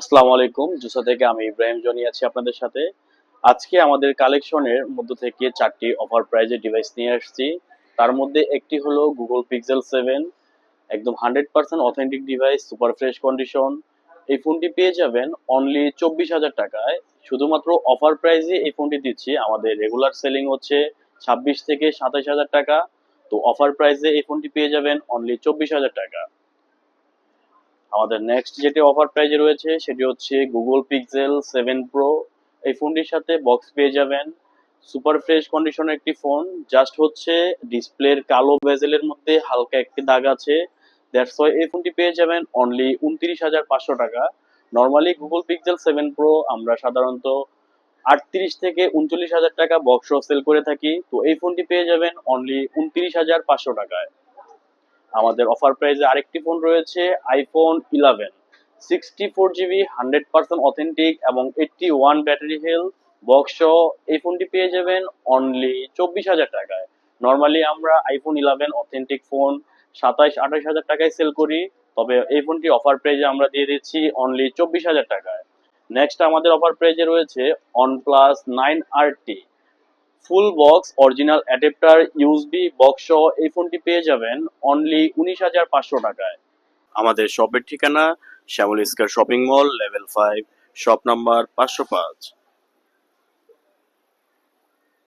আসসালামু আলাইকুম। জুসা থেকে আমি ইব্রাহিম জনি আছি আপনাদের সাথে। আজকে আমাদের কালেকশনের মধ্য থেকে 4টি অফার প্রাইজে ডিভাইস নিয়ে আসছি। তার মধ্যে একটি হলো Google Pixel 7, একদম 100% authentic device, super fresh condition. এই ফোনটি পেয়ে যাবেন অনলি 24,000 টাকায়। শুধুমাত্র অফার প্রাইজে এই ফোনটি দিচ্ছি। আমাদের রেগুলার সেলিং হচ্ছে 26 থেকে 27,000 টাকা। তো অফার প্রাইজে এই ফোনটি পেয়ে যাবেন অনলি 24,000 টাকা। আমাদের নেক্সট যেটি অফার প্রাইজে রয়েছে সেটি হচ্ছে গুগল পিক্সেল 7 প্রো। এই ফোনটির সাথে বক্স পেয়ে যাবেন। সুপার ফ্রেশ কন্ডিশনের একটি ফোন। জাস্ট হচ্ছে ডিসপ্লের কালো বেজেলের মধ্যে হালকা একটি দাগ আছে। দ্যাটস ওয়াই এই ফোনটি পেয়ে যাবেন অনলি 29,500 টাকা। নর্মালি গুগল পিক্সেল 7 প্রো আমরা সাধারণত 38 থেকে 39,000 টাকা বক্স সেল করে থাকি। তো এই ফোনটি পেয়ে যাবেন অনলি 29,500 টাকায়। আমাদের অফার প্রাইসে আরেকটি ফোন রয়েছে আইফোন 11, 64 জিবি, 100% অথেন্টিক এবং 81 ব্যাটারি হেলথ বক্স সহ। এই ফোনটি পেয়ে যাবেন অনলি 24,000 টাকায়। নর্মালি আমরা আইফোন 11 অথেন্টিক ফোন 27-28,000 টাকায় সেল করি, তবে এই ফোনটি অফার প্রাইজে আমরা দিয়ে দিচ্ছি অনলি 24,000 টাকায়। নেক্সট আমাদের অফার প্রাইজে রয়েছে OnePlus 9RT, full box original adapter USB box সহ। এই ফোনটি পেয়ে যাবেন অনলি 19,500 টাকায়। আমাদের শপের ঠিকানা Shyamal square shopping mall, level 5, shop number 505।